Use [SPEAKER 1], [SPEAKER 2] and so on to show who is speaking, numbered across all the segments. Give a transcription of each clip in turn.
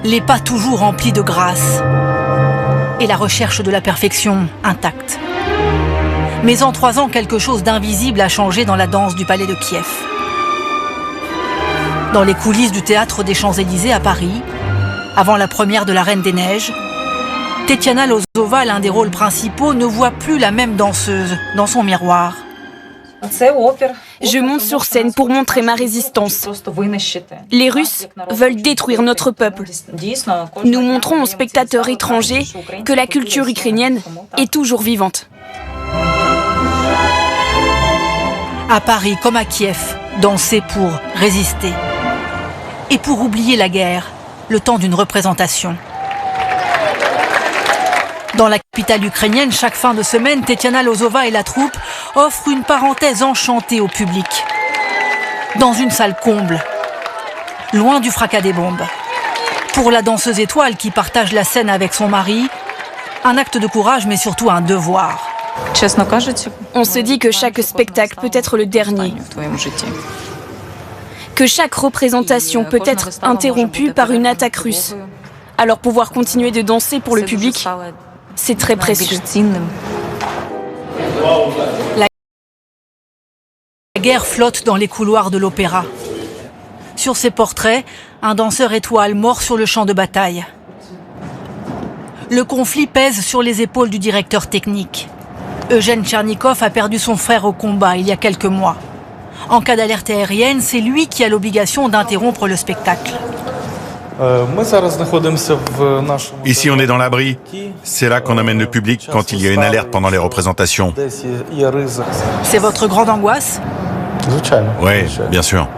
[SPEAKER 1] Les pas toujours remplis de grâce et la recherche de la perfection intacte. Mais en 3 ans, quelque chose d'invisible a changé dans la danse du palais de Kiev. Dans les coulisses du théâtre des Champs-Élysées à Paris, avant la première de La Reine des Neiges, Tetiana Lozova, l'un des rôles principaux, ne voit plus la même danseuse dans son miroir.
[SPEAKER 2] Je monte sur scène pour montrer ma résistance. Les Russes veulent détruire notre peuple. Nous montrons aux spectateurs étrangers que la culture ukrainienne est toujours vivante.
[SPEAKER 1] À Paris comme à Kiev, danser pour résister. Et pour oublier la guerre, le temps d'une représentation. Dans la capitale ukrainienne, chaque fin de semaine, Tetiana Lozova et la troupe offrent une parenthèse enchantée au public. Dans une salle comble, loin du fracas des bombes. Pour la danseuse étoile qui partage la scène avec son mari, un acte de courage mais surtout un devoir.
[SPEAKER 2] On se dit que chaque spectacle peut être le dernier. Que chaque représentation peut être interrompue par une attaque russe. Alors pouvoir continuer de danser pour le public, c'est très précieux.
[SPEAKER 1] La guerre flotte dans les couloirs de l'opéra. Sur ses portraits, un danseur étoile mort sur le champ de bataille. Le conflit pèse sur les épaules du directeur technique. Eugène Tchernikov a perdu son frère au combat il y a quelques mois. En cas d'alerte aérienne, c'est lui qui a l'obligation d'interrompre le spectacle.
[SPEAKER 3] Ici, on est dans l'abri. C'est là qu'on amène le public quand il y a une alerte pendant les représentations.
[SPEAKER 1] C'est votre grande angoisse ?
[SPEAKER 3] Oui, bien sûr.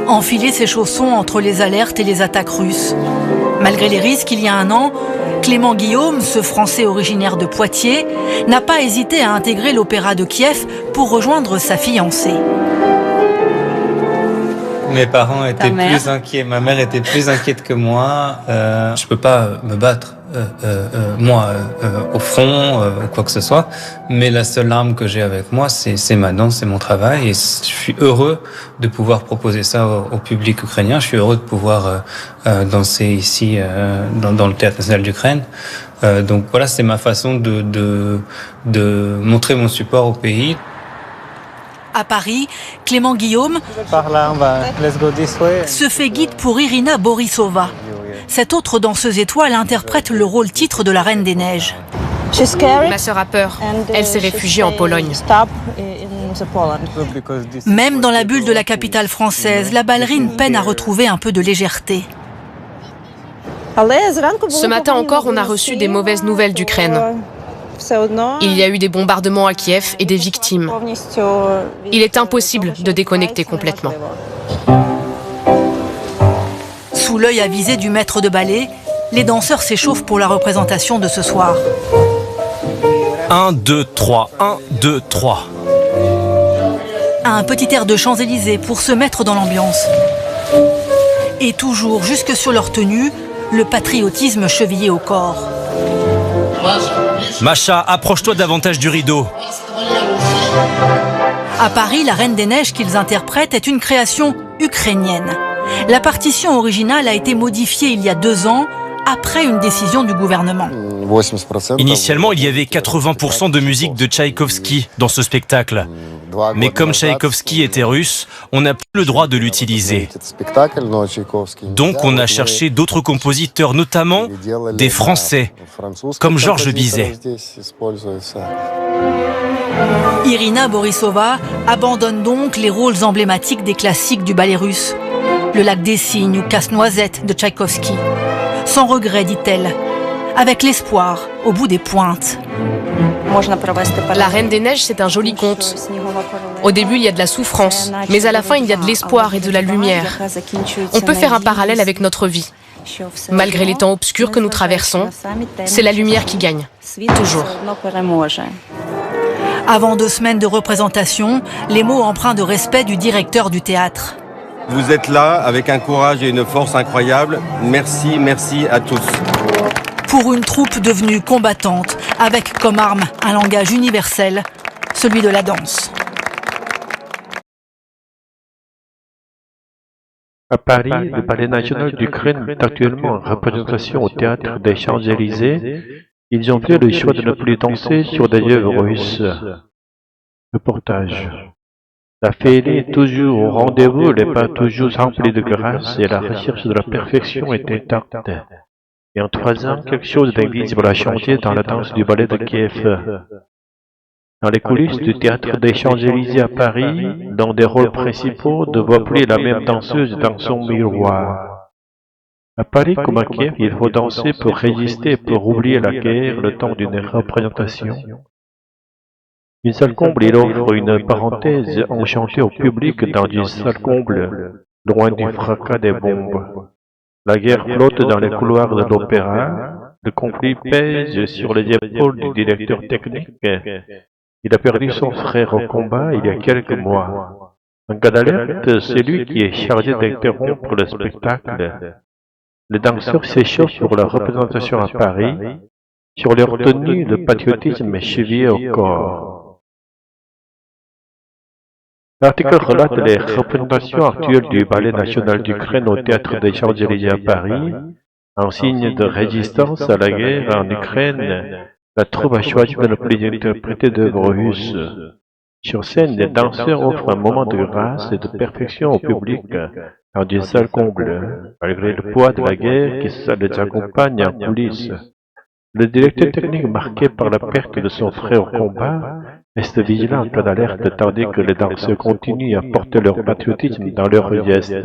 [SPEAKER 1] Enfiler ses chaussons entre les alertes et les attaques russes. Malgré les risques, il y a un an, Clément Guillaume, ce Français originaire de Poitiers, n'a pas hésité à intégrer l'opéra de Kiev pour rejoindre sa fiancée.
[SPEAKER 4] Mes parents étaient plus inquiets, ma mère était plus inquiète que moi. Je peux pas me battre, au front, ou quoi que ce soit. Mais la seule arme que j'ai avec moi, c'est ma danse, c'est mon travail. Et je suis heureux de pouvoir proposer ça au public ukrainien. Je suis heureux de pouvoir danser ici, dans le Théâtre national d'Ukraine. Donc voilà, c'est ma façon de montrer mon support au pays.
[SPEAKER 1] À Paris, Clément Guillaume se fait guide pour Irina Borisova. Cette autre danseuse étoile interprète le rôle titre de la Reine des Neiges.
[SPEAKER 5] Ma sœur a peur. Elle s'est réfugiée en Pologne.
[SPEAKER 1] Même dans la bulle de la capitale française, la ballerine peine à retrouver un peu de légèreté.
[SPEAKER 5] Ce matin encore, on a reçu des mauvaises nouvelles d'Ukraine. Il y a eu des bombardements à Kiev et des victimes. Il est impossible de déconnecter complètement.
[SPEAKER 1] Sous l'œil avisé du maître de ballet, les danseurs s'échauffent pour la représentation de ce soir.
[SPEAKER 6] 1, 2, 3, 1, 2, 3.
[SPEAKER 1] Un petit air de Champs-Élysées pour se mettre dans l'ambiance. Et toujours, jusque sur leur tenue, le patriotisme chevillé au corps.
[SPEAKER 6] Masha, approche-toi davantage du rideau.
[SPEAKER 1] À Paris, La Reine des Neiges qu'ils interprètent est une création ukrainienne. La partition originale a été modifiée il y a 2 ans, après une décision du gouvernement.
[SPEAKER 6] Initialement, il y avait 80% de musique de Tchaïkovski dans ce spectacle. Mais comme Tchaïkovski était russe, on n'a plus le droit de l'utiliser. Donc on a cherché d'autres compositeurs, notamment des Français, comme Georges Bizet.
[SPEAKER 1] Irina Borisova abandonne donc les rôles emblématiques des classiques du ballet russe. Le Lac des Cygnes ou Casse-Noisette de Tchaïkovski. Sans regret, dit-elle, avec l'espoir au bout des pointes.
[SPEAKER 5] La Reine des Neiges, c'est un joli conte. Au début, il y a de la souffrance, mais à la fin, il y a de l'espoir et de la lumière. On peut faire un parallèle avec notre vie. Malgré les temps obscurs que nous traversons, c'est la lumière qui gagne, toujours.
[SPEAKER 1] Avant 2 semaines de représentation, les mots empreints de respect du directeur du théâtre.
[SPEAKER 7] Vous êtes là avec un courage et une force incroyables. Merci, merci à tous.
[SPEAKER 1] Pour une troupe devenue combattante, avec comme arme un langage universel, celui de la danse.
[SPEAKER 8] À Paris, le Ballet national d'Ukraine est actuellement en représentation au théâtre des Champs-Élysées. Ils ont fait le choix de ne plus danser sur des œuvres russes. Reportage. La féerie est toujours au rendez-vous, elle n'est pas toujours remplie de grâce et la recherche de la perfection est intacte. Et en 3 ans, quelque chose d'invisible a changé dans la danse du ballet de Kiev. Dans les coulisses du théâtre des Champs-Élysées à Paris, dans des rôles principaux, ne voit plus la même danseuse dans son miroir. À Paris comme à Kiev, il faut danser pour résister, pour oublier la guerre, le temps d'une représentation. Une salle comble, il offre une parenthèse enchantée au public dans une salle comble, loin du fracas des bombes. La guerre flotte dans les couloirs de l'opéra, le conflit pèse sur les épaules du directeur technique. Il a perdu son frère au combat il y a quelques mois. En cas d'alerte, c'est lui qui est chargé d'interrompre le spectacle. Les danseurs s'échauffent pour la représentation à Paris. Sur leur tenue, le patriotisme est chevillé au corps. L'article relate les représentations actuelles du Ballet national d'Ukraine au théâtre des Champs-Élysées à Paris. En signe de résistance à la guerre en Ukraine, la troupe a choisi de ne plus interpréter d'œuvres russes. Sur scène, les danseurs offrent un moment de grâce et de perfection au public dans une salle comble, malgré le poids de la guerre qui les accompagne en coulisses. Le directeur technique, marqué par la perte de son frère au combat, reste vigilant en cas d'alerte tandis que les danseurs continuent à porter leur patriotisme dans leurs gestes.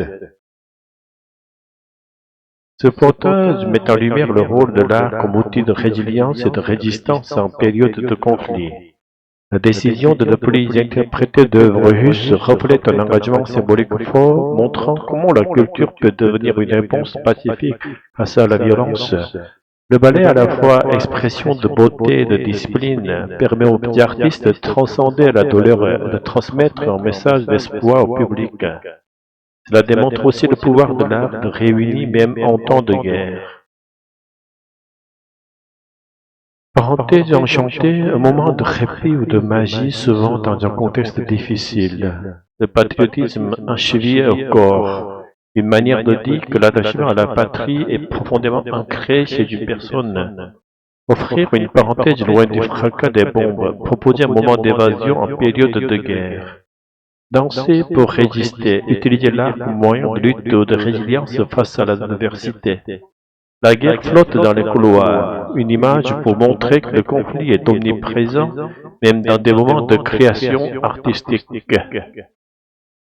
[SPEAKER 8] Ce reportage met en lumière le rôle de l'art comme outil de résilience et de résistance en période de conflit. La décision de ne plus interpréter d'œuvres russes reflète un engagement symbolique fort, montrant comment la culture peut devenir une réponse pacifique face à la violence. Le ballet, à la fois expression de beauté et de discipline, permet aux artistes de transcender la douleur et de transmettre un message d'espoir au public. Cela démontre aussi le pouvoir de l'art de réunir même en temps de guerre. Parenthèse enchantée, un moment de répit ou de magie souvent dans un contexte difficile. Le patriotisme enchevillé au corps. Une manière de dire que l'attachement à la patrie est profondément ancré chez une personne. Offrir une parenthèse loin du fracas des bombes, proposer un moment d'évasion en période de guerre. Danser pour résister, utiliser l'art comme moyen de lutte ou de résilience face à l'adversité. La guerre flotte dans les couloirs, une image pour montrer que le conflit est omniprésent, même dans des moments de création artistique.